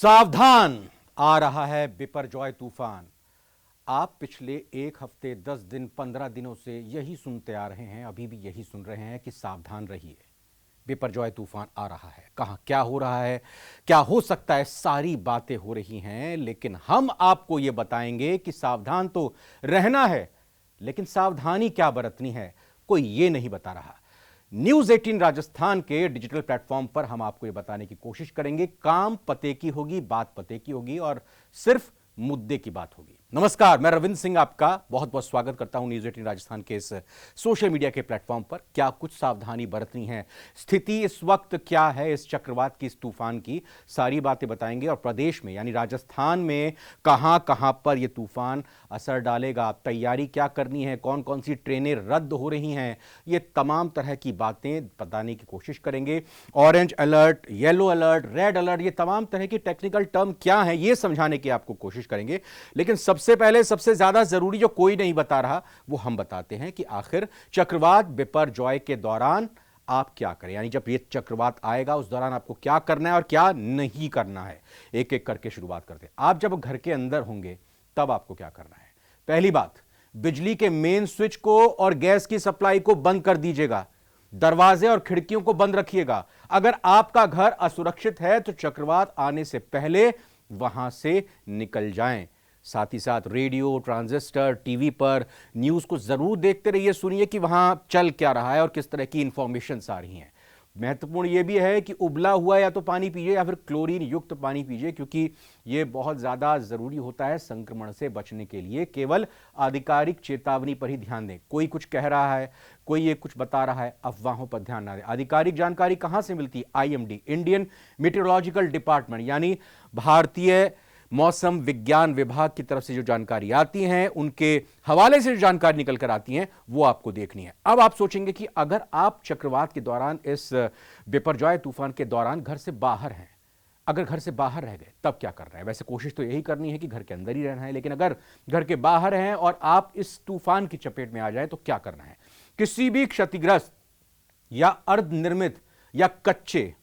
सावधान, आ रहा है बिपरजॉय तूफान। आप पिछले एक हफ्ते 10 दिन 15 दिनों से यही सुनते आ रहे हैं, अभी भी यही सुन रहे हैं कि सावधान रहिए, बिपरजॉय तूफान आ रहा है। कहां क्या हो रहा है, क्या हो सकता है, सारी बातें हो रही हैं, लेकिन हम आपको यह बताएंगे कि सावधान तो रहना है, लेकिन सावधानी क्या बरतनी है, कोई यह नहीं बता रहा। न्यूज 18 राजस्थान के डिजिटल प्लेटफॉर्म पर हम आपको यह बताने की कोशिश करेंगे। काम पते की होगी, बात पते की होगी और सिर्फ मुद्दे की बात होगी। नमस्कार, मैं रविंद्र सिंह आपका बहुत बहुत स्वागत करता हूं न्यूज 18 राजस्थान के इस सोशल मीडिया के प्लेटफॉर्म पर। क्या कुछ सावधानी बरतनी है, स्थिति इस वक्त क्या है इस चक्रवात की, इस तूफान की, सारी बातें बताएंगे। और प्रदेश में यानी राजस्थान में कहां कहां पर यह तूफान असर डालेगा, तैयारी क्या करनी है, कौन कौन सी ट्रेनें रद्द हो रही हैं, ये तमाम तरह की बातें बताने की कोशिश करेंगे। Orange alert, yellow alert, red alert, ये तमाम तरह की टेक्निकल टर्म क्या है ये समझाने की आपको कोशिश करेंगे। लेकिन सबसे पहले सबसे ज्यादा जरूरी जो कोई नहीं बता रहा वो हम बताते हैं कि आखिर चक्रवात बिपरजॉय के दौरान आप क्या करें, यानी जब ये चक्रवात आएगा उस दौरान आपको क्या करना है और क्या नहीं करना है। एक एक करके शुरुआत करते हैं। आप जब घर के अंदर होंगे तब आपको क्या करना है। पहली बात, बिजली के मेन स्विच को और गैस की सप्लाई को बंद कर दीजिएगा। दरवाजे और खिड़कियों को बंद रखिएगा। अगर आपका घर असुरक्षित है तो चक्रवात आने से पहले वहां से निकल जाएं। साथ ही साथ रेडियो, ट्रांजिस्टर, टीवी पर न्यूज को जरूर देखते रहिए, सुनिए कि वहां चल क्या रहा है और किस तरह की इंफॉर्मेशन आ रही हैं। महत्वपूर्ण यह भी है कि उबला हुआ या तो पानी पीजिए या फिर क्लोरीन युक्त पानी पीजिए, क्योंकि यह बहुत ज्यादा जरूरी होता है संक्रमण से बचने के लिए। केवल आधिकारिक चेतावनी पर ही ध्यान दें। कोई कुछ कह रहा है, कोई ये कुछ बता रहा है, अफवाहों पर ध्यान ना दें। आधिकारिक जानकारी कहां से मिलती है? आईएमडी, इंडियन मेट्रोलॉजिकल डिपार्टमेंट, यानी भारतीय मौसम विज्ञान विभाग की तरफ से जो जानकारी आती है, उनके हवाले से जो जानकारी निकल कर आती है वो आपको देखनी है। अब आप सोचेंगे कि अगर आप चक्रवात के दौरान, इस बिपरजॉय तूफान के दौरान घर से बाहर हैं, अगर घर से बाहर रह गए तब क्या करना है। वैसे कोशिश तो यही करनी है कि घर के अंदर ही रहना है, लेकिन अगर घर के बाहर हैं और आप इस तूफान की चपेट में आ जाए तो क्या करना है। किसी भी क्षतिग्रस्त या अर्धनिर्मित या कच्चे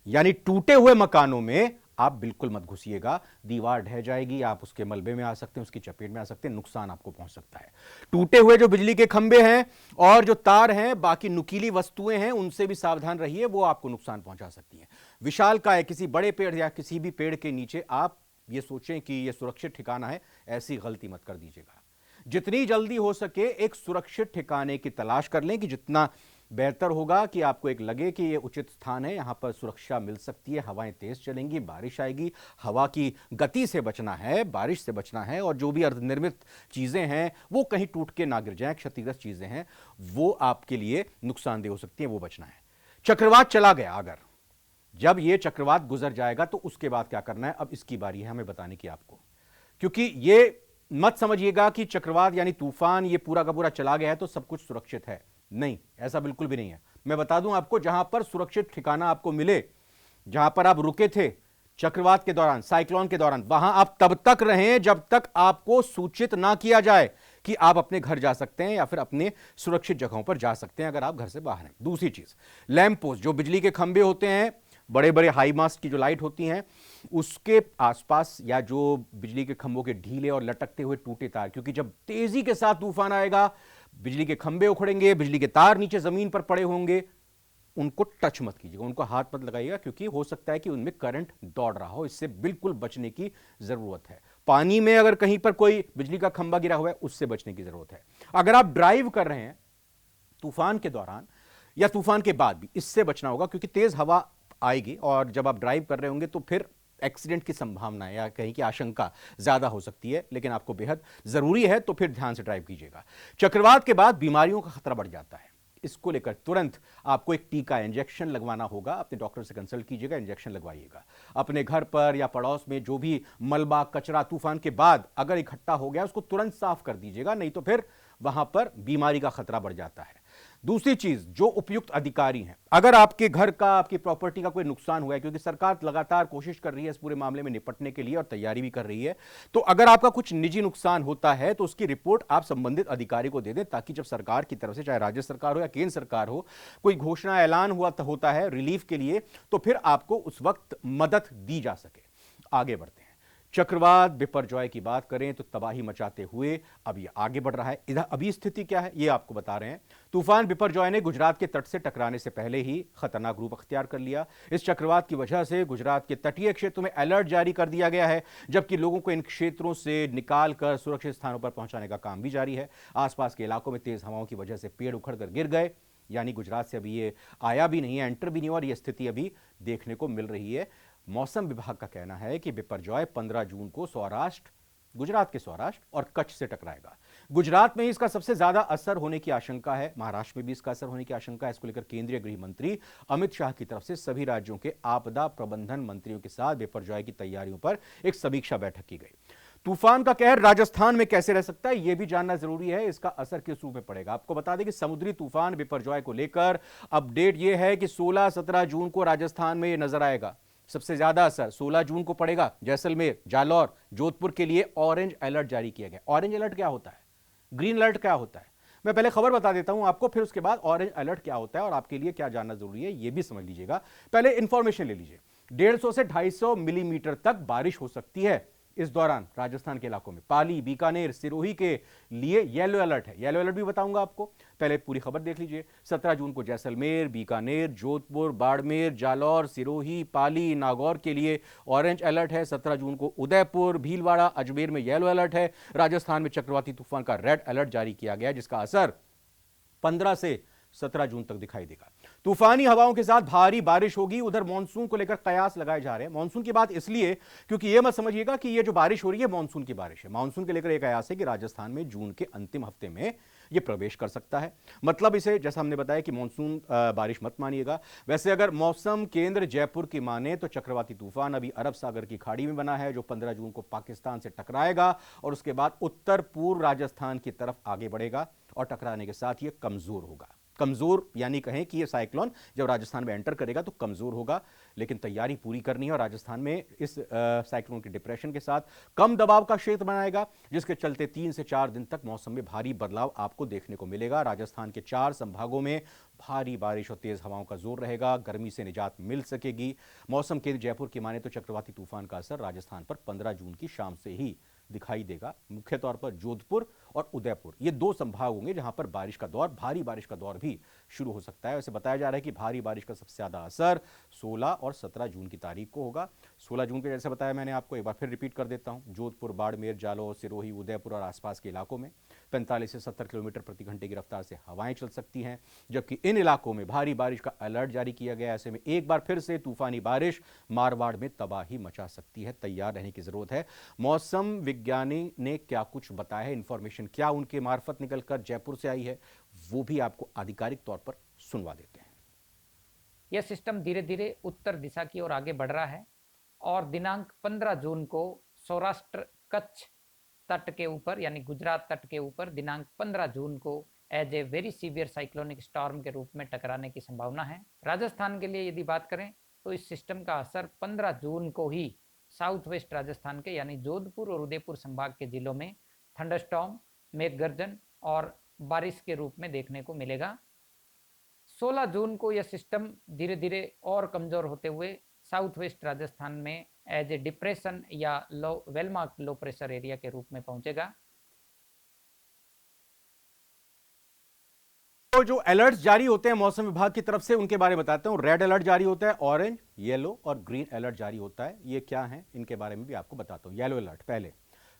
यानी टूटे हुए मकानों में आप बिल्कुल मत घुसिएगा। दीवार ढह जाएगी, आप उसके मलबे में आ सकते हैं, उसकी चपेट में आ सकते हैं, नुकसान आपको पहुंच सकता है। टूटे हुए जो बिजली के खंभे हैं और जो तार हैं, बाकी नुकीली वस्तुएं हैं, उनसे भी सावधान रहिए, वो आपको नुकसान पहुंचा सकती हैं। विशालकाय किसी बड़े पेड़ या किसी भी पेड़ के नीचे आप ये सोचें कि यह सुरक्षित ठिकाना है, ऐसी गलती मत कर दीजिएगा। जितनी जल्दी हो सके एक सुरक्षित ठिकाने की तलाश कर लें, कि जितना बेहतर होगा कि आपको एक लगे कि यह उचित स्थान है, यहां पर सुरक्षा मिल सकती है। हवाएं तेज चलेंगी, बारिश आएगी, हवा की गति से बचना है, बारिश से बचना है, और जो भी अर्धनिर्मित चीजें हैं वो कहीं टूट के ना गिर जाएं, क्षतिग्रस्त चीजें हैं वो आपके लिए नुकसानदेह हो सकती है, वो बचना है। चक्रवात चला गया, अगर जब यह चक्रवात गुजर जाएगा तो उसके बाद क्या करना है, अब इसकी बारी है हमें बताने की आपको। क्योंकि यह मत समझिएगा कि चक्रवात यानी तूफान ये पूरा का पूरा चला गया है तो सब कुछ सुरक्षित है। नहीं, ऐसा बिल्कुल भी नहीं है। मैं बता दूं आपको, जहां पर सुरक्षित ठिकाना आपको मिले, जहां पर आप रुके थे चक्रवात के दौरान, साइक्लोन के दौरान, वहां आप तब तक रहें जब तक आपको सूचित ना किया जाए कि आप अपने घर जा सकते हैं या फिर अपने सुरक्षित जगहों पर जा सकते हैं, अगर आप घर से बाहर हैं। दूसरी चीज, लैंप पोस्ट, जो बिजली के खंभे होते हैं, बड़े बड़े हाई मास्ट की जो लाइट होती हैं, उसके आसपास या जो बिजली के खंभों के ढीले और लटकते हुए टूटे तार, क्योंकि जब तेजी के साथ तूफान आएगा बिजली के खंभे उखड़ेंगे, बिजली के तार नीचे जमीन पर पड़े होंगे, उनको टच मत कीजिएगा, उनको हाथ मत लगाइएगा, क्योंकि हो सकता है कि उनमें करंट दौड़ रहा हो। इससे बिल्कुल बचने की जरूरत है। पानी में अगर कहीं पर कोई बिजली का खंभा गिरा हुआ है, उससे बचने की जरूरत है। अगर आप ड्राइव कर रहे हैं तूफान के दौरान या तूफान के बाद भी, इससे बचना होगा, क्योंकि तेज हवा आएगी और जब आप ड्राइव कर रहे होंगे तो फिर एक्सीडेंट की संभावना या कहीं की आशंका ज्यादा हो सकती है। लेकिन आपको बेहद जरूरी है तो फिर ध्यान से ड्राइव कीजिएगा। चक्रवात के बाद बीमारियों का खतरा बढ़ जाता है, इसको लेकर तुरंत आपको एक टीका, इंजेक्शन लगवाना होगा। अपने डॉक्टर से कंसल्ट कीजिएगा, इंजेक्शन लगवाइएगा। अपने घर पर या पड़ोस में जो भी मलबा कचरा तूफान के बाद अगर इकट्ठा हो गया, उसको तुरंत साफ कर दीजिएगा, नहीं तो फिर वहां पर बीमारी का खतरा बढ़ जाता है। दूसरी चीज, जो उपयुक्त अधिकारी हैं, अगर आपके घर का, आपकी प्रॉपर्टी का कोई नुकसान हुआ है, क्योंकि सरकार लगातार कोशिश कर रही है इस पूरे मामले में निपटने के लिए और तैयारी भी कर रही है, तो अगर आपका कुछ निजी नुकसान होता है तो उसकी रिपोर्ट आप संबंधित अधिकारी को दे दें, ताकि जब सरकार की तरफ से, चाहे राज्य सरकार हो या केंद्र सरकार हो, कोई घोषणा ऐलान हुआ होता है रिलीफ के लिए, तो फिर आपको उस वक्त मदद दी जा सके। आगे बढ़ते हैं। चक्रवात बिपरजॉय की बात करें तो तबाही मचाते हुए अब ये आगे बढ़ रहा है। इधर अभी स्थिति क्या है ये आपको बता रहे हैं। तूफान बिपरजॉय ने गुजरात के तट से टकराने से पहले ही खतरनाक रूप अख्तियार कर लिया। इस चक्रवात की वजह से गुजरात के तटीय क्षेत्रों में अलर्ट जारी कर दिया गया है, जबकि लोगों को इन क्षेत्रों से निकाल कर सुरक्षित स्थानों पर पहुंचाने का काम भी जारी है। आसपास के इलाकों में तेज हवाओं की वजह से पेड़ उखड़कर गिर गए, यानी गुजरात से अभी ये आया भी नहीं है, एंटर भी नहीं हुआ, और ये स्थिति अभी देखने को मिल रही है। मौसम विभाग का कहना है कि बिपरजॉय 15 जून को सौराष्ट्र, गुजरात के सौराष्ट्र और कच्छ से टकराएगा। गुजरात में इसका सबसे ज्यादा असर होने की आशंका है, महाराष्ट्र में भी इसका असर होने की आशंका है। इसको लेकर केंद्रीय गृह मंत्री अमित शाह की तरफ से सभी राज्यों के आपदा प्रबंधन मंत्रियों के साथ बिपरजॉय की तैयारियों पर एक समीक्षा बैठक की गई। तूफान का कहर राजस्थान में कैसे रह सकता है यह भी जानना जरूरी है। इसका असर किस रूप में पड़ेगा, आपको बता दें कि समुद्री तूफान बिपरजॉय को लेकर अपडेट यह है कि 16-17 जून को राजस्थान में यह नजर आएगा। सबसे ज्यादा असर 16 जून को पड़ेगा। जैसलमेर, जालौर, जोधपुर के लिए ऑरेंज अलर्ट जारी किया गया। ऑरेंज अलर्ट क्या होता है, ग्रीन अलर्ट क्या होता है, मैं पहले खबर बता देता हूं आपको, फिर उसके बाद ऑरेंज अलर्ट क्या होता है और आपके लिए क्या जानना जरूरी है यह भी समझ लीजिएगा। पहले इंफॉर्मेशन ले लीजिए। 150 से 250 मिलीमीटर तक बारिश हो सकती है इस दौरान राजस्थान के इलाकों में। पाली, बीकानेर, सिरोही के लिए येलो अलर्ट है। येलो अलर्ट भी बताऊंगा आपको, पहले पूरी खबर देख लीजिए। 17 जून को जैसलमेर, बीकानेर, जोधपुर, बाड़मेर, जालौर, सिरोही, पाली, नागौर के लिए ऑरेंज अलर्ट है। 17 जून को उदयपुर, भीलवाड़ा, अजमेर में येलो अलर्ट है। राजस्थान में चक्रवाती तूफान का रेड अलर्ट जारी किया गया, जिसका असर 15 से 17 जून तक दिखाई देगा। तूफानी हवाओं के साथ भारी बारिश होगी। उधर मानसून को लेकर कयास लगाए जा रहे हैं। मानसून की बात इसलिए क्योंकि यह मत समझिएगा कि यह जो बारिश हो रही है मानसून की बारिश है। मानसून के लेकर एक कयास है कि राजस्थान में जून के अंतिम हफ्ते में यह प्रवेश कर सकता है। मतलब इसे, जैसा हमने बताया कि मानसून बारिश मत मानिएगा। वैसे अगर मौसम केंद्र जयपुर की माने तो चक्रवाती तूफान अभी अरब सागर की खाड़ी में बना है, जो 15 जून को पाकिस्तान से टकराएगा और उसके बाद उत्तर पूर्व राजस्थान की तरफ आगे बढ़ेगा और टकराने के साथ यह कमजोर होगा। कमजोर यानी कहें कि यह साइक्लोन जब राजस्थान में एंटर करेगा तो कमजोर होगा, लेकिन तैयारी पूरी करनी है। और राजस्थान में इस साइक्लोन के डिप्रेशन के साथ कम दबाव का क्षेत्र बनाएगा, जिसके चलते 3 से 4 दिन तक मौसम में भारी बदलाव आपको देखने को मिलेगा। राजस्थान के 4 संभागों में भारी बारिश और तेज हवाओं का जोर रहेगा। गर्मी से निजात मिल सकेगी। मौसम केंद्र जयपुर की माने तो चक्रवाती तूफान का असर राजस्थान पर 15 जून की शाम से ही दिखाई देगा। मुख्य तौर पर जोधपुर और उदयपुर ये 2 संभाग होंगे जहां पर बारिश का दौर, भारी बारिश का दौर भी शुरू हो सकता है। वैसे बताया जा रहा है कि भारी बारिश का सबसे ज्यादा असर 16 और 17 जून की तारीख को होगा। 16 जून के जैसे बताया मैंने आपको, एक बार फिर रिपीट कर देता हूं। जोधपुर, बाड़मेर, जालौर, सिरोही, उदयपुर और आसपास के इलाकों में 45 से 70 किलोमीटर प्रति घंटे की रफ्तार से हवाएं चल सकती हैं, जबकि इन इलाकों में भारी बारिश का अलर्ट जारी किया गया है। ऐसे में एक बार फिर से तूफानी बारिश मारवाड़ में तबाही मचा सकती है। तैयार रहने की जरूरत है। मौसम विज्ञानी ने क्या कुछ बताया है, इंफॉर्मेशन क्या उनके मार्फत निकलकर जयपुर से आई है, वो भी आपको आधिकारिक तौर पर सुनवा देते हैं। यह सिस्टम धीरे धीरे उत्तर दिशा की ओर आगे बढ़ रहा है और दिनांक 15 जून को सौराष्ट्र कच्छ तट के ऊपर यानी गुजरात तट के ऊपर दिनांक 15 जून को as a very severe cyclonic storm के रूप में टकराने की संभावना है। राजस्थान के लिए यदि बात करें तो इस सिस्टम का असर 15 जून को ही साउथ वेस्ट राजस्थान के यानी जोधपुर और उदयपुर संभाग के जिलों में थंडरस्टॉर्म, मेघगर्जन और बारिश के रूप में देखने को मिलेगा। 16 जून को यह सिस्टम धीरे धीरे और कमजोर होते हुए साउथ वेस्ट राजस्थान में एज ए डिप्रेशन या well marked low pressure area के रूप में पहुंचेगा। तो जो अलर्ट्स जारी होते हैं मौसम विभाग की तरफ से उनके बारे में बताता हूं। रेड अलर्ट जारी होता है, ऑरेंज, येलो और ग्रीन अलर्ट जारी होता है। ये क्या है इनके बारे में भी आपको बताता हूं। येलो अलर्ट पहले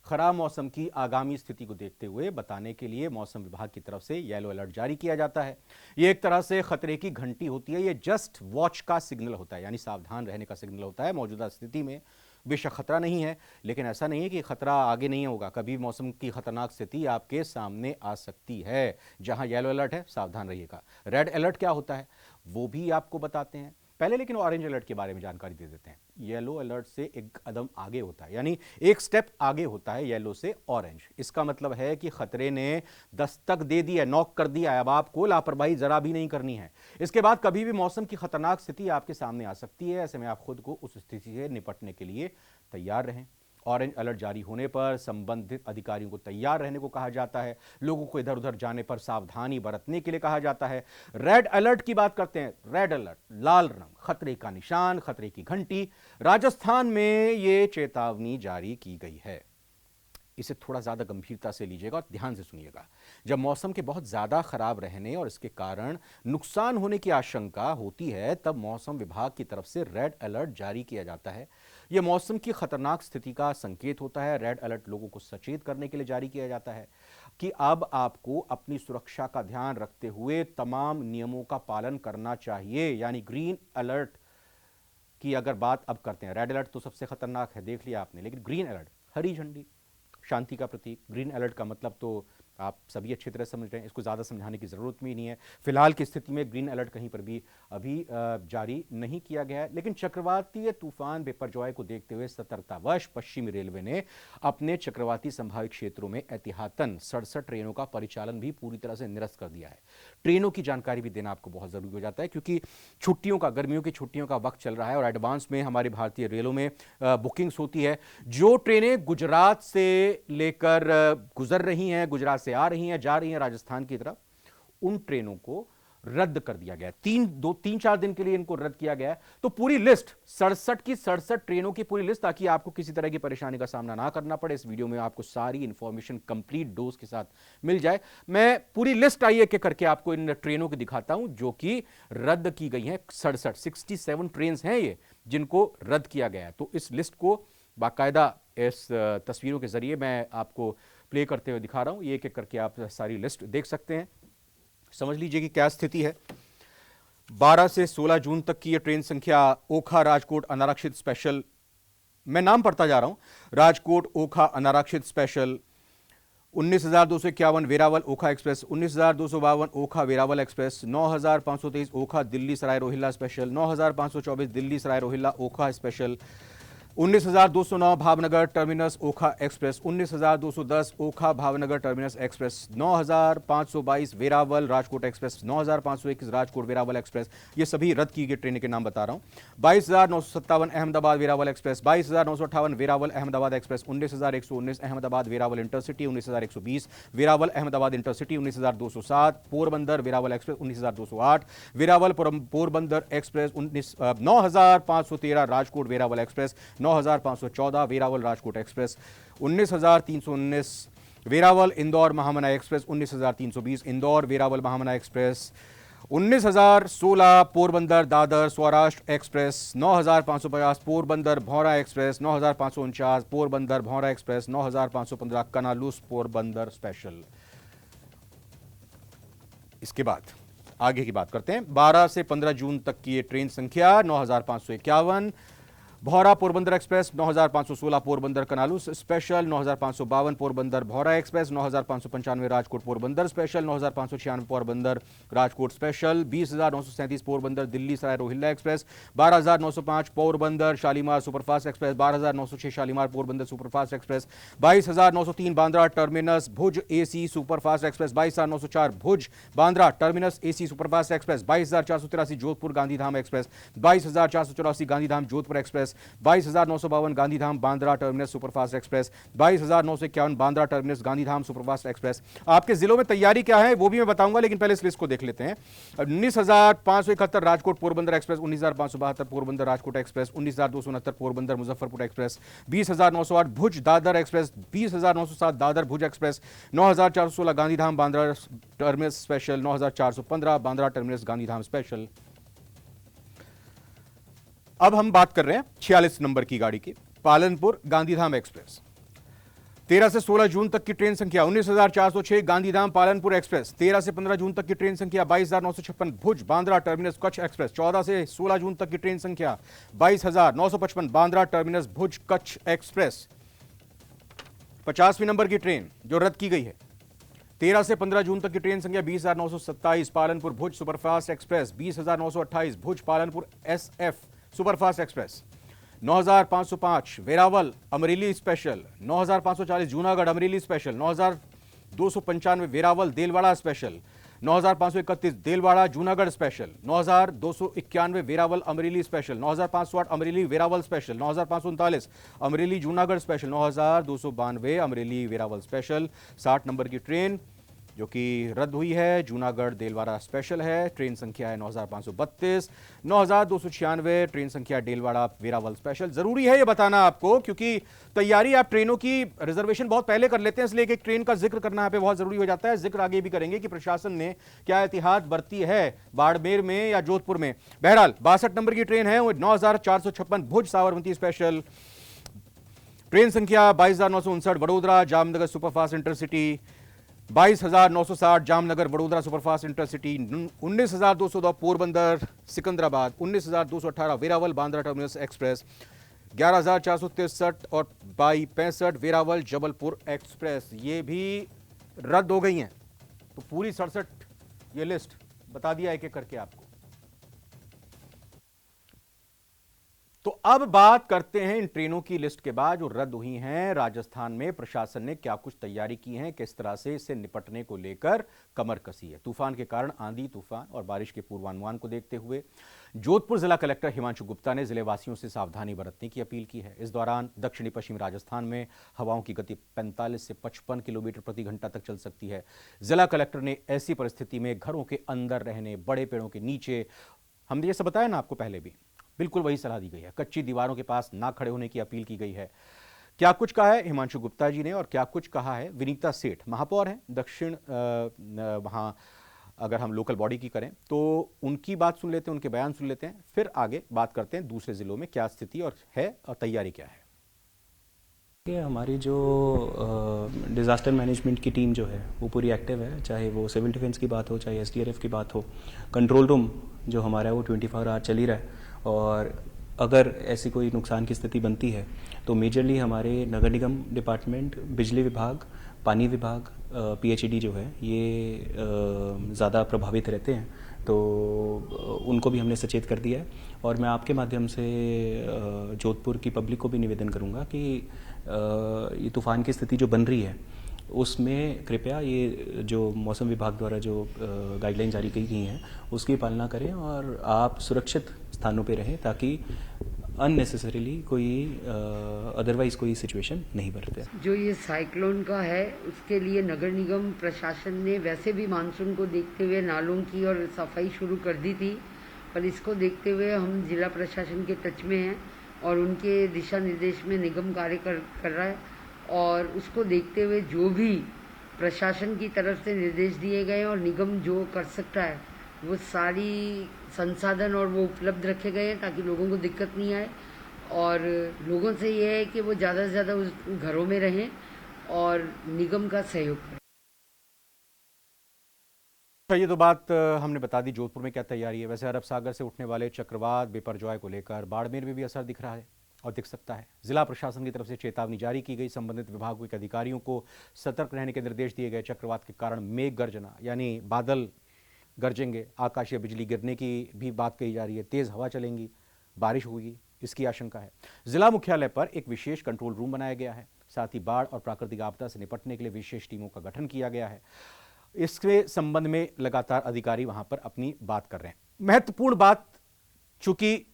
खराब मौसम की आगामी स्थिति को देखते हुए बताने के लिए मौसम विभाग की तरफ से येलो अलर्ट जारी किया जाता है। यह एक तरह से खतरे की घंटी होती है। यह जस्ट वॉच का सिग्नल होता है, यानी सावधान रहने का सिग्नल होता है। मौजूदा स्थिति में बेशक खतरा नहीं है, लेकिन ऐसा नहीं है कि खतरा आगे नहीं होगा। कभी मौसम की खतरनाक स्थिति आपके सामने आ सकती है। जहां येलो अलर्ट है सावधान रहिएगा। रेड अलर्ट क्या होता है वो भी आपको बताते हैं पहले, लेकिन ऑरेंज अलर्ट के बारे में जानकारी दे देते हैं। येलो अलर्ट से एक कदम आगे होता है, यानी एक स्टेप आगे होता है येलो से ऑरेंज। इसका मतलब है कि खतरे ने दस्तक दे दी है, नॉक कर दिया है। अब आपको लापरवाही जरा भी नहीं करनी है। इसके बाद कभी भी मौसम की खतरनाक स्थिति आपके सामने आ सकती है। ऐसे में आप खुद को उस स्थिति से निपटने के लिए तैयार रहें। ऑरेंज अलर्ट जारी होने पर संबंधित अधिकारियों को तैयार रहने को कहा जाता है, लोगों को इधर उधर जाने पर सावधानी बरतने के लिए कहा जाता है। रेड अलर्ट की बात करते हैं। रेड अलर्ट, लाल रंग, खतरे का निशान, खतरे की घंटी। राजस्थान में यह चेतावनी जारी की गई है। इसे थोड़ा ज़्यादा गंभीरता से लीजिएगा और ध्यान से सुनिएगा। जब मौसम के बहुत ज़्यादा खराब रहने और इसके कारण नुकसान होने की आशंका होती है, तब मौसम विभाग की तरफ से रेड अलर्ट जारी किया जाता है। यह मौसम की खतरनाक स्थिति का संकेत होता है। रेड अलर्ट लोगों को सचेत करने के लिए जारी किया जाता है कि अब आपको अपनी सुरक्षा का ध्यान रखते हुए तमाम नियमों का पालन करना चाहिए। यानी ग्रीन अलर्ट की अगर बात अब करते हैं, रेड अलर्ट तो सबसे खतरनाक है, देख लिया आपने, लेकिन ग्रीन अलर्ट, हरी झंडी, शांति का प्रतीक। ग्रीन अलर्ट का मतलब तो आप सभी अच्छी तरह समझ रहे हैं, इसको ज़्यादा समझाने की ज़रूरत भी नहीं है। फिलहाल की स्थिति में ग्रीन अलर्ट कहीं पर भी अभी जारी नहीं किया गया है, लेकिन चक्रवातीय तूफान बिपरजॉय को देखते हुए सतर्कतावश पश्चिमी रेलवे ने अपने चक्रवाती संभावित क्षेत्रों में एहतियातन 67 ट्रेनों का परिचालन भी पूरी तरह से निरस्त कर दिया है। ट्रेनों की जानकारी भी देना आपको बहुत ज़रूरी हो जाता है, क्योंकि छुट्टियों का, गर्मियों की छुट्टियों का वक्त चल रहा है और एडवांस में हमारी भारतीय रेलों में बुकिंग्स होती है। जो ट्रेनें गुजरात से लेकर गुजर रही हैं, गुजरात से आ रही हैं, जा रही हैं राजस्थान की तरफ, उन ट्रेनों को रद्द कर दिया गया। 3-4 दिन के लिए इनको रद्द किया गया है। तो पूरी लिस्ट 67 की 67 ट्रेनों की पूरी लिस्ट, ताकि आपको किसी तरह की परेशानी का सामना ना करना पड़े। इस वीडियो में आपको सारी इंफॉर्मेशन कंप्लीट डोज के साथ मिल जाए। मैं पूरी लिस्ट आइए के करके आपको इन ट्रेनों की दिखाता हूं जो कि रद्द की गई हैं। 67 ट्रेन हैं ये जिनको रद्द किया गया है। तो इस लिस्ट को बाकायदा इस तस्वीरों के जरिए मैं आपको प्ले करते हुए दिखा रहा हूं। ये एक एक करके आप सारी लिस्ट देख सकते हैं, समझ लीजिए कि क्या स्थिति है। 12 से 16 जून तक की ये ट्रेन संख्या ओखा राजकोट अनारक्षित स्पेशल, मैं नाम पढ़ता जा रहा हूं। राजकोट ओखा अनारक्षित special 19,251 Veraval Okha express, 19,252 Okha Veraval express, 9,523 Okha Delhi Sarai Rohilla special, 9,524 Delhi Sarai Rohilla Okha special, 19,209 Bhavnagar terminus Okha express, 19,210 Okha Bhavnagar terminus express, 9,522 Veraval Rajkot express, 9,521 Rajkot Veraval express. ये सभी रद्द की गई ट्रेन के नाम बता रहा हूं। 22,957 Ahmedabad Veraval express, 22,958 Veraval Ahmedabad express, 19,119 Ahmedabad Veraval intercity, 19,120 Veraval Ahmedabad intercity, 19,207 Porbandar Veraval express, 19,208 Veraval Porbandar express, 9,513 Rajkot Veraval express, 9,514 Veraval Rajkot express, 19,319 Veraval Indore Mahamana express, 19,320 Indore Veraval Mahamana express, 19,016 Porbandar Dadar Saurashtra express, 9,550 Porbandar Bhaura express, 9,549 Porbandar Bhaura express, 9,515 कनालूस पोरबंदर स्पेशल। इसके बाद आगे की बात करते हैं। 12 से 15 जून तक की ये ट्रेन संख्या 9,551 Bhaura Porbandar express, 9,516 Porbandar Kanalus special, 9,552 Porbandar Bhaura express, 9,595 Rajkot Porbandar special, 9,596 Porbandar Rajkot special, 20,937 Porbandar Delhi Sarai Rohilla express, 12,905 Porbandar Shalimar superfast express, 12,906 Shalimar Porbandar superfast express, 22,903 Bandra terminus Bhuj AC superfast express, 22,904 Bhuj Bandra terminus AC superfast express, 22,483 Jodhpur Gandhidham express, 22,484 Gandhidham Jodhpur express, 22,952 Gandhidham Bandra terminus superfast express, 22,951 Bandra terminus Gandhidham superfast express. आपके जिलों में तैयारी क्या है वो भी मैं बताऊंगा, लेकिन पहले इस लिस्ट को देख लेते हैं। 19,571 Rajkot Porbandar express, 19,572 Porbandar Rajkot express, 19,269 Porbandar Muzaffarpur express, 20,908 Bhuj Dadar express, 20,907 Dadar Bhuj express, 9,416 Gandhidham Bandra terminus special, 9,415 Bandra terminus Gandhidham special. अब हम बात कर रहे हैं 46 नंबर की गाड़ी की, पालनपुर गांधीधाम एक्सप्रेस। 13 से 16 जून तक की ट्रेन संख्या 19,406 गांधीधाम पालनपुर एक्सप्रेस, 13 से 15 जून तक की ट्रेन संख्या 22,956 भुज बांद्रा टर्मिनस कच्छ एक्सप्रेस, 14 से 16 जून तक की ट्रेन संख्या 22,955 बांद्रा टर्मिनस भुज कच्छ एक्सप्रेस। 50वीं नंबर की ट्रेन जो रद्द की गई है। 13 से 15 जून तक की ट्रेन संख्या 20,927 Palanpur Bhuj superfast express, 20,928 Bhuj Palanpur SF superfast express, 9,505 Veraval Amreli special, 9,540 Junagadh Amreli special, 9,295 Veraval Delwada special, 9,531 Delwada Junagadh special, 9,291 Veraval Amreli special, 9,508 Amreli Veraval special, 9,539 Amreli Junagadh special, 9,292 Amreli Veraval special. 60 number की ट्रेन जो कि रद्द हुई है, जूनागढ़ देलवाड़ा स्पेशल है। ट्रेन संख्या है 9,532, 9,296 ट्रेन संख्या देलवाड़ा वेरावल स्पेशल। जरूरी है ये बताना आपको, क्योंकि तैयारी आप ट्रेनों की रिजर्वेशन बहुत पहले कर लेते हैं, इसलिए एक ट्रेन का जिक्र करना यहाँ पे बहुत जरूरी हो जाता है। जिक्र आगे भी करेंगे कि प्रशासन ने क्या एहतियात बरती है बाड़मेर में या जोधपुर में। बहरहाल 62 नंबर की ट्रेन है 9,456 भुज साबरमती स्पेशल। ट्रेन संख्या 22,959 Vadodara Jamnagar superfast intercity, 22,960 Jamnagar Vadodara superfast intercity, 19,202 Porbandar Secunderabad, 19,218 Veraval Bandra terminus express, 11,463 और 2265 वेरावल जबलपुर एक्सप्रेस ये भी रद्द हो गई हैं। तो पूरी 67 ये लिस्ट बता दिया एक एक करके आपको। तो अब बात करते हैं इन ट्रेनों की लिस्ट के बाद जो रद्द हुई हैं। राजस्थान में प्रशासन ने क्या कुछ तैयारी की है, किस तरह से इससे निपटने को लेकर कमर कसी है। तूफान के कारण आंधी तूफान और बारिश के पूर्वानुमान को देखते हुए जोधपुर जिला कलेक्टर हिमांशु गुप्ता ने जिले वासियों से सावधानी बरतने की अपील की है। इस दौरान दक्षिणी पश्चिमी राजस्थान में हवाओं की गति 45 से 55 किलोमीटर प्रति घंटा तक चल सकती है। जिला कलेक्टर ने ऐसी परिस्थिति में घरों के अंदर रहने, बड़े पेड़ों के नीचे, हमने जैसे बताया ना आपको पहले भी, बिल्कुल वही सलाह दी गई है। कच्ची दीवारों के पास ना खड़े होने की अपील की गई है। क्या कुछ कहा है हिमांशु गुप्ता जी ने और क्या कुछ कहा है विनीता सेठ, महापौर हैं दक्षिण, वहां अगर हम लोकल बॉडी की करें तो उनकी बात सुन लेते हैं, उनके बयान सुन लेते हैं, फिर आगे बात करते हैं दूसरे जिलों में क्या स्थिति और है और तैयारी क्या है। हमारी जो डिज़ास्टर मैनेजमेंट की टीम जो है वो पूरी एक्टिव है, चाहे वो सिविल डिफेंस की बात हो, चाहे एसडीआरएफ की बात हो। कंट्रोल रूम जो हमारा है वो 24 आवर चल ही रहा है, और अगर ऐसी कोई नुकसान की स्थिति बनती है तो मेजरली हमारे नगर निगम डिपार्टमेंट, बिजली विभाग, पानी विभाग, पीएचईडी जो है ये ज़्यादा प्रभावित रहते हैं, तो उनको भी हमने सचेत कर दिया है। और मैं आपके माध्यम से जोधपुर की पब्लिक को भी निवेदन करूंगा कि ये तूफ़ान की स्थिति जो बन रही है उसमें कृपया ये जो मौसम विभाग द्वारा जो गाइडलाइन जारी की गई हैं उसकी पालना करें और आप सुरक्षित स्थानों पे रहें, ताकि अननेसेसरीली कोई अदरवाइज कोई सिचुएशन नहीं बरते। जो ये साइक्लोन का है उसके लिए नगर निगम प्रशासन ने वैसे भी मानसून को देखते हुए नालों की और सफाई शुरू कर दी थी, पर इसको देखते हुए हम जिला प्रशासन के टच में हैं और उनके दिशा निर्देश में निगम कार्य कर रहा है, और उसको देखते हुए जो भी प्रशासन की तरफ से निर्देश दिए गए और निगम जो कर सकता है वो सारी संसाधन और वो उपलब्ध रखे गए हैं ताकि लोगों को दिक्कत नहीं आए। और लोगों से ये है कि वो ज़्यादा से ज़्यादा उस घरों में रहें और निगम का सहयोग करें। ये तो बात हमने बता दी जोधपुर में क्या तैयारी है। वैसे अरब सागर से उठने वाले चक्रवात बिपरजॉय को लेकर बाड़मेर में भी असर दिख रहा है और दिख सकता है। जिला प्रशासन की तरफ से चेतावनी जारी की गई, संबंधित विभागों के अधिकारियों को सतर्क रहने के निर्देश दिए गए। चक्रवात के कारण मेघ गर्जना यानी बादल गरजेंगे, आकाशीय बिजली गिरने की भी बात कही जा रही है, तेज हवा चलेंगी, बारिश होगी, इसकी आशंका है। जिला मुख्यालय पर एक विशेष कंट्रोल रूम बनाया गया है, साथ ही बाढ़ और प्राकृतिक आपदा से निपटने के लिए विशेष टीमों का गठन किया गया है। इसके संबंध में लगातार अधिकारी वहां पर अपनी बात कर रहे हैं। महत्वपूर्ण बात, चूंकि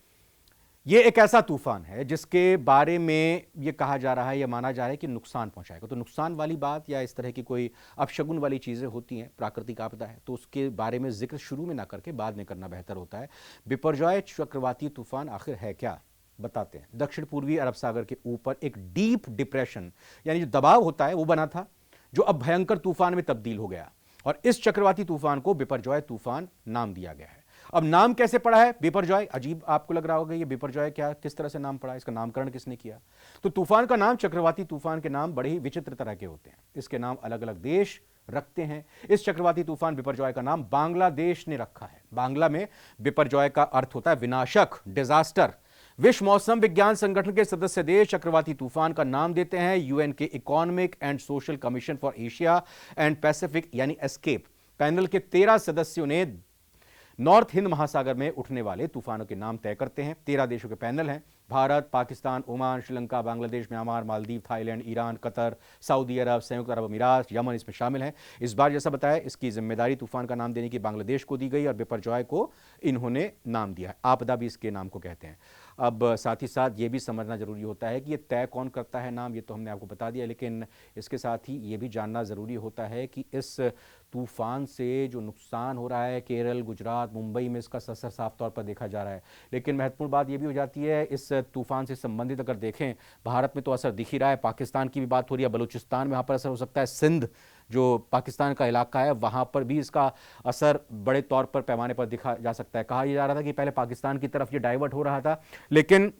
ये एक ऐसा तूफान है जिसके बारे में ये कहा जा रहा है या माना जा रहा है कि नुकसान पहुंचाएगा, तो नुकसान वाली बात या इस तरह की कोई अपशगुन वाली चीजें होती हैं, प्राकृतिक आपदा है तो उसके बारे में जिक्र शुरू में ना करके बाद में करना बेहतर होता है। बिपरजॉय चक्रवाती तूफान आखिर है क्या, बताते हैं। दक्षिण पूर्वी अरब सागर के ऊपर एक डीप डिप्रेशन यानी जो दबाव होता है वो बना था, जो अब भयंकर तूफान में तब्दील हो गया, और इस चक्रवाती तूफान को बिपरजॉय तूफान नाम दिया गया है। अब नाम कैसे पड़ा है बिपरजॉय, अजीब आपको लग रहा होगा ये बिपरजॉय क्या, किस तरह से नाम पड़ा, इसका नामकरण किसने किया। तो तूफान का नाम, चक्रवाती तूफान के नाम बड़े ही विचित्र तरह के होते हैं, इसके नाम अलग अलग देश रखते हैं। इस चक्रवाती तूफान बिपरजॉय का नाम बांग्लादेश ने रखा है। बांग्ला में बिपरजॉय का अर्थ होता है विनाशक, डिजास्टर। विश्व मौसम विज्ञान संगठन के सदस्य देश चक्रवाती तूफान का नाम देते हैं यूएन के economic and social commission for Asia and Pacific यानी एस्केप पैनल के 13 सदस्यों ने नॉर्थ हिंद महासागर में उठने वाले तूफानों के नाम तय करते हैं। 13 देशों के पैनल हैं Bharat, Pakistan, Oman, Sri Lanka, Bangladesh, Myanmar, Maldives, Thailand, Iran, Qatar, Saudi Arab, संयुक्त अरब अमीरात, यमन इसमें शामिल हैं। इस बार जैसा बताया, इसकी जिम्मेदारी तूफान का नाम देने की बांग्लादेश को दी गई और बिपरजॉय को इन्होंने नाम दिया है। आपदा भी इसके नाम को कहते हैं। अब साथ ही साथ ये भी समझना जरूरी होता है कि ये तय कौन करता है नाम, ये तो हमने आपको बता दिया, लेकिन इसके साथ ही ये भी जानना ज़रूरी होता है कि इस तूफान से जो नुकसान हो रहा है केरल, गुजरात, मुंबई में इसका असर साफ तौर पर देखा जा रहा है। लेकिन महत्वपूर्ण बात ये भी हो जाती है, इस तूफान से संबंधित अगर देखें, भारत में तो असर दिख ही रहा है, पाकिस्तान की भी बात हो रही है, बलूचिस्तान में वहाँ पर असर हो सकता है, सिंध जो पाकिस्तान का इलाका है वहाँ पर भी इसका असर बड़े तौर पर पैमाने पर दिखा जा सकता है। कहा यह जा रहा था कि पहले पाकिस्तान की तरफ ये डाइवर्ट हो रहा था, लेकिन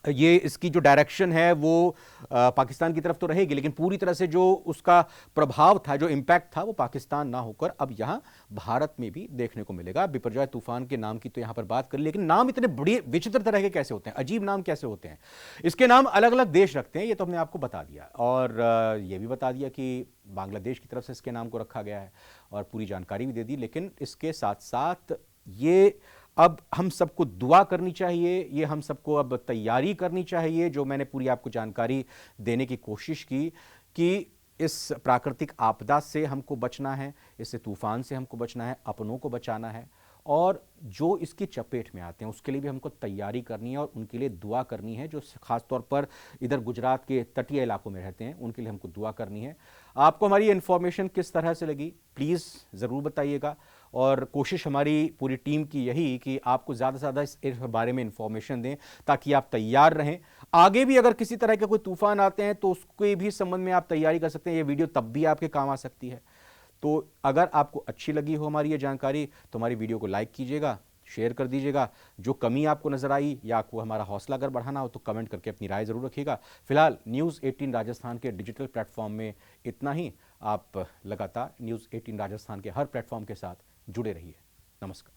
ये इसकी जो डायरेक्शन है वो पाकिस्तान की तरफ तो रहेगी, लेकिन पूरी तरह से जो उसका प्रभाव था, जो इंपैक्ट था, वो पाकिस्तान ना होकर अब यहां भारत में भी देखने को मिलेगा। बिपरजॉय तूफान के नाम की तो यहां पर बात कर ली, लेकिन नाम इतने बड़े विचित्र तरह के कैसे होते हैं, अजीब नाम कैसे होते हैं? इसके नाम अलग अलग देश रखते हैं, ये तो हमने आपको बता दिया, और ये भी बता दिया कि बांग्लादेश की तरफ से इसके नाम को रखा गया है और पूरी जानकारी भी दे दी। लेकिन इसके साथ साथ ये अब हम सबको दुआ करनी चाहिए, ये हम सबको अब तैयारी करनी चाहिए, जो मैंने पूरी आपको जानकारी देने की कोशिश की कि इस प्राकृतिक आपदा से हमको बचना है, इस तूफान से हमको बचना है, अपनों को बचाना है, और जो इसकी चपेट में आते हैं उसके लिए भी हमको तैयारी करनी है और उनके लिए दुआ करनी है। जो खास तौर पर इधर गुजरात के तटीय इलाकों में रहते हैं उनके लिए हमको दुआ करनी है। आपको हमारी इन्फॉर्मेशन किस तरह से लगी प्लीज़ ज़रूर बताइएगा, और कोशिश हमारी पूरी टीम की यही कि आपको ज़्यादा से ज़्यादा इस बारे में इंफॉर्मेशन दें ताकि आप तैयार रहें। आगे भी अगर किसी तरह के कोई तूफान आते हैं तो उसके भी संबंध में आप तैयारी कर सकते हैं, ये वीडियो तब भी आपके काम आ सकती है। तो अगर आपको अच्छी लगी हो हमारी ये जानकारी तो हमारी वीडियो को लाइक कीजिएगा, शेयर कर दीजिएगा। जो कमी आपको नजर आई या आपको हमारा हौसला अगर बढ़ाना हो तो कमेंट करके अपनी राय जरूर रखिएगा। फिलहाल न्यूज़ 18 राजस्थान के डिजिटल प्लेटफॉर्म में इतना ही। आप लगातार न्यूज़ 18 राजस्थान के हर प्लेटफॉर्म के साथ जुड़े रहिए। नमस्कार।